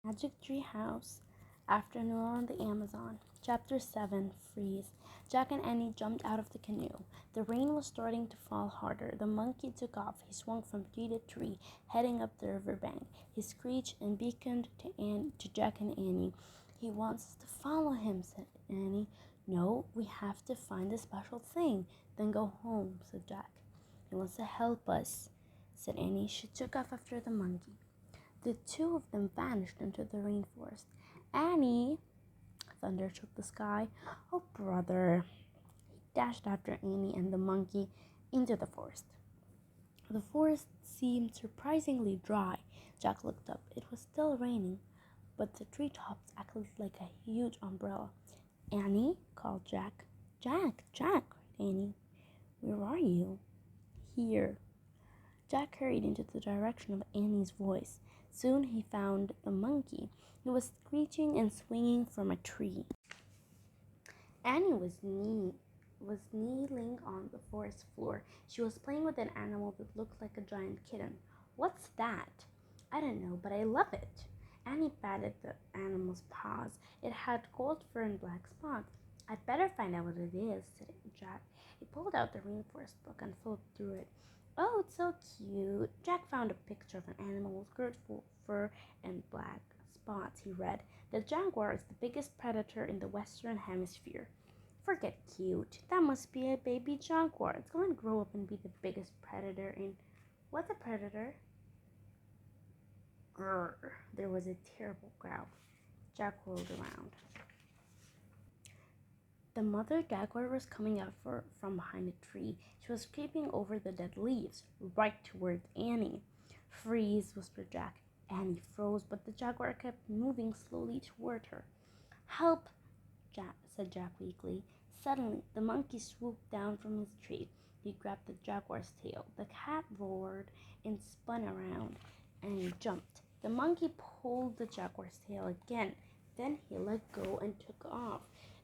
Magic Tree House, Afternoon on the Amazon. Chapter 7 Freeze. Jack and Annie jumped out of the canoe. The rain was starting to fall harder. The monkey took off. He swung from tree to tree, heading up the riverbank. He screeched and beckoned to Jack and Annie. He wants us to follow him, said Annie. No, we have to find the special thing, then go home, said Jack. He wants to help us, said Annie. She took off after the monkey. The two of them vanished into the rainforest. Annie! Thunder shook the sky. Oh, brother! He dashed after Annie and the monkey into the forest. The forest seemed surprisingly dry. Jack looked up. It was still raining, but the treetops acted like a huge umbrella. Annie, called Jack. Jack, cried Annie. Where are you? Here. Jack hurried into the direction of Annie's voice. Soon he found the monkey. He was screeching and swinging from a tree. Annie was kneeling on the forest floor. She was playing with an animal that looked like a giant kitten. What's that? I don't know, but I love it. Annie patted the animal's paws. It had gold fur and black spots. I'd better find out what it is, said Jack. He pulled out the rainforest book and flipped through it. Oh, it's so cute. Jack found a picture of an animal with beautiful fur and black spots. He read, the jaguar is the biggest predator in the Western Hemisphere. Forget cute. That must be a baby jaguar. It's going to grow up and be the biggest predator in... What's a predator? Grrr. There was a terrible growl. Jack whirled around. The mother jaguar was coming out from behind a tree. She was creeping over the dead leaves, right toward Annie. Freeze, whispered Jack. Annie froze, but the jaguar kept moving slowly toward her. Help, said Jack weakly. Suddenly, the monkey swooped down from his tree. He grabbed the jaguar's tail. The cat roared and spun around, and he jumped. The monkey pulled the jaguar's tail again. Then he let go and took off.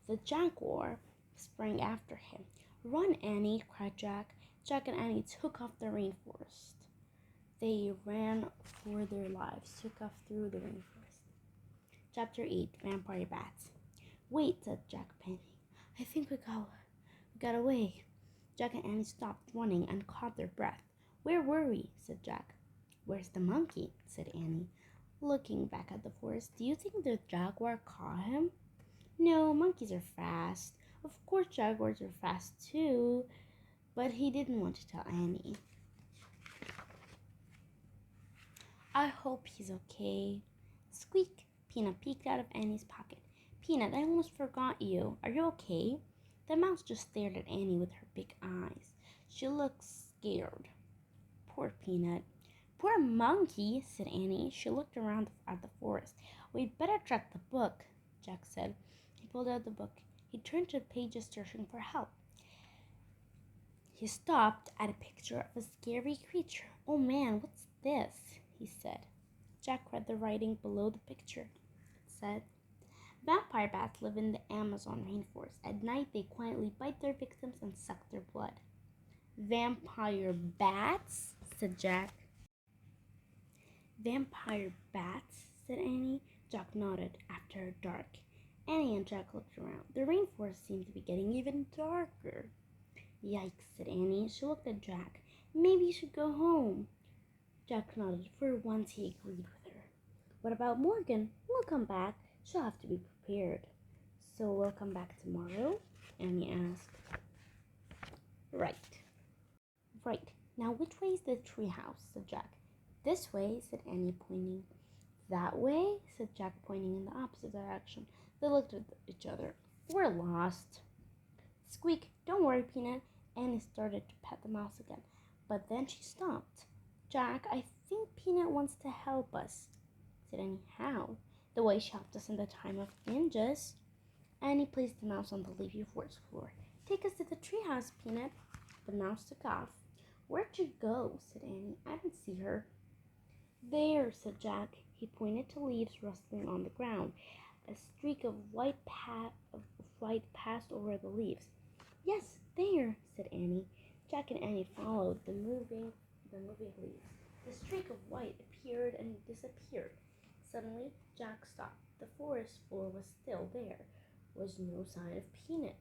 The jaguar sprang after him. Run, Annie, cried Jack. Jack and Annie took off the rainforest. They ran for their lives, took off through the rainforest. Chapter 8 Vampire Bats. Wait, said Jack, panting. I think we got away. Jack and Annie stopped running and caught their breath. Where were we? Said Jack. Where's the monkey? Said Annie, looking back at the forest. Do you think the jaguar caught him? No, monkeys are fast. Of course, jaguars are fast too, but he didn't want to tell Annie. I hope he's okay. Squeak! Peanut peeked out of Annie's pocket. Peanut, I almost forgot you. Are you okay? The mouse just stared at Annie with her big eyes. She looked scared. Poor Peanut. Poor monkey, said Annie. She looked around at the forest. We'd better check the book, Jack said. He pulled out the book. He turned to pages searching for help. He stopped at a picture of a scary creature. Oh man, what's this? He said. Jack read the writing below the picture. It said, vampire bats live in the Amazon rainforest. At night, they quietly bite their victims and suck their blood. Vampire bats? Said Jack. Vampire bats? Said Annie. Jack nodded. After dark. Annie and Jack looked around. The rainforest seemed to be getting even darker. Yikes, said Annie. She looked at Jack. Maybe you should go home. Jack nodded. For once he agreed with her. What about Morgan? We'll come back. She'll have to be prepared. So we'll come back tomorrow? Annie asked. Right. Now which way is the treehouse? Said Jack. This way, said Annie, pointing. That way? Said Jack, pointing in the opposite direction. They looked at each other. We're lost. Squeak, don't worry, Peanut. Annie started to pet the mouse again, but then she stopped. Jack, I think Peanut wants to help us, said Annie. How? The way she helped us in the time of ninjas. Annie placed the mouse on the leafy forest floor. Take us to the treehouse, Peanut. The mouse took off. Where'd you go? Said Annie. I didn't see her. There, said Jack. He pointed to leaves rustling on the ground. A streak of white passed over the leaves. Yes, there, said Annie. Jack and Annie followed the moving leaves. The streak of white appeared and disappeared. Suddenly, Jack stopped. The forest floor was still there. There was no sign of Peanut.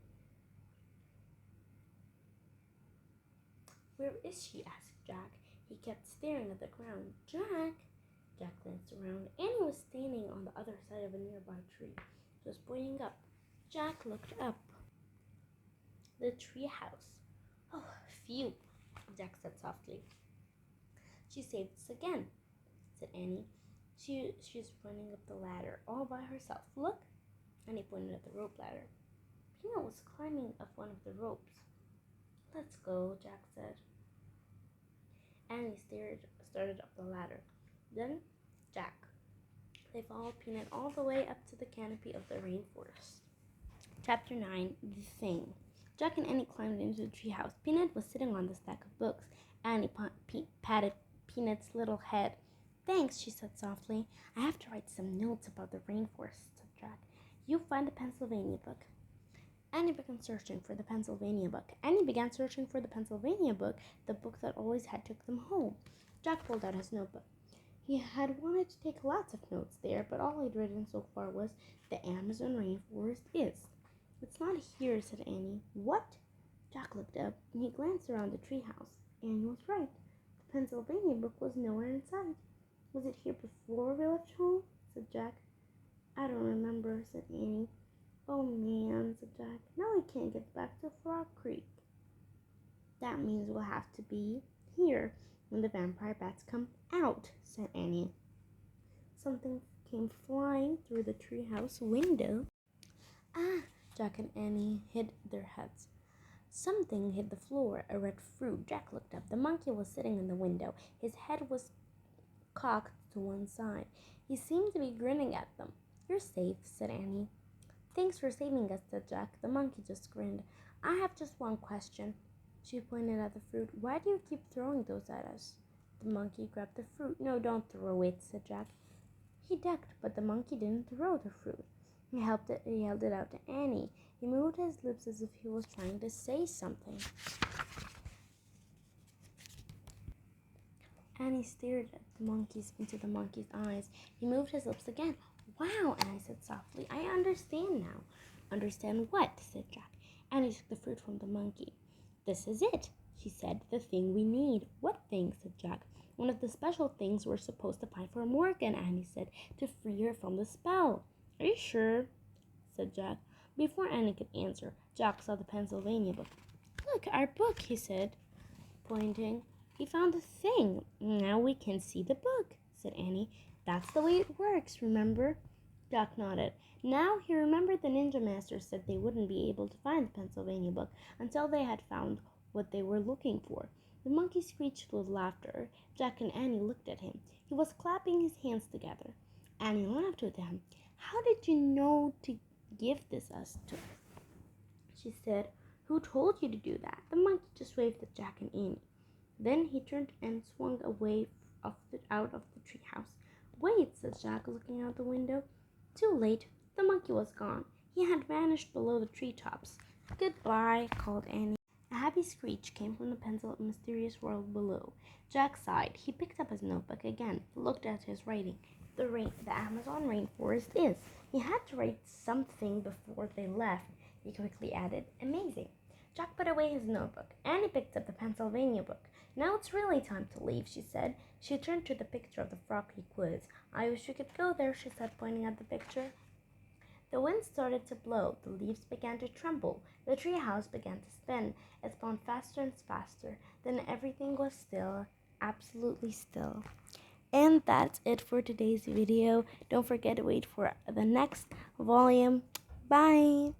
"Where is she?" asked Jack. He kept staring at the ground. "Jack!" Jack glanced around. Annie was standing on the other side of a nearby tree. She was pointing up. Jack looked up. The tree house. "Oh, phew," Jack said softly. "She saved us again," said Annie. She's running up the ladder all by herself. Look." Annie pointed at the rope ladder. Peanut was climbing up one of the ropes. "Let's go," Jack said. Annie started up the ladder. Then Jack. They followed Peanut all the way up to the canopy of the rainforest. Chapter 9. The Thing. Jack and Annie climbed into the treehouse. Peanut was sitting on the stack of books. Annie patted Peanut's little head. "Thanks," she said softly. "I have to write some notes about the rainforest," said Jack. "You find the Pennsylvania book." Annie began searching for the Pennsylvania book. The book that always had took them home. Jack pulled out his notebook. He had wanted to take lots of notes there, but all he'd written so far was, "The Amazon rainforest is." "It's not here," said Annie. "What?" Jack looked up, and he glanced around the treehouse. Annie was right. The Pennsylvania book was nowhere in sight. "Was it here before we left home?" said Jack. "I don't remember," said Annie. "Oh man," said Jack. "Now we can't get back to Frog Creek." "That means we'll have to be here when the vampire bats come out," said Annie. Something came flying through the treehouse window. "Ah!" Jack and Annie hid their heads. Something hit the floor, a red fruit. Jack looked up. The monkey was sitting in the window. His head was cocked to one side. He seemed to be grinning at them. "You're safe," said Annie. "Thanks for saving us," said Jack. The monkey just grinned. "I have just one question." She pointed at the fruit. "Why do you keep throwing those at us?" The monkey grabbed the fruit. "No, don't throw it," said Jack. He ducked, but the monkey didn't throw the fruit. He held it out to Annie. He moved his lips as if he was trying to say something. Annie stared into the monkey's eyes. He moved his lips again. "Wow," Annie said softly. "I understand now." "Understand what?" said Jack. Annie took the fruit from the monkey. "This is it," she said. "The thing we need." "What thing?" said Jack. "One of the special things we're supposed to find for Morgan," Annie said, "to free her from the spell." "Are you sure?" said Jack. Before Annie could answer, Jack saw the Pennsylvania book. "Look, our book," he said, pointing. "He found the thing. Now we can see the book," said Annie. "That's the way it works, remember?" Jack nodded. Now he remembered the Ninja Master said they wouldn't be able to find the Pennsylvania book until they had found what they were looking for. The monkey screeched with laughter. Jack and Annie looked at him. He was clapping his hands together. Annie laughed with him. "How did you know to give this us to us?" she said. "Who told you to do that?" The monkey just waved at Jack and Annie. Then he turned and swung away out of the treehouse. "Wait," said Jack, looking out the window. Too late. The monkey was gone. He had vanished below the treetops. "Goodbye," called Annie. A happy screech came from the mysterious world below. Jack sighed. He picked up his notebook again. He looked at his writing. The Amazon rainforest is. He had to write something before they left. He quickly added, "Amazing." Jack put away his notebook. Annie picked up the Pennsylvania book. "Now it's really time to leave," she said. She turned to the picture of the Frog Creek woods. "I wish we could go there," she said, pointing at the picture. The wind started to blow. The leaves began to tremble. The tree house began to spin. It spun faster and faster. Then everything was still, absolutely still. And that's it for today's video. Don't forget to wait for the next volume. Bye!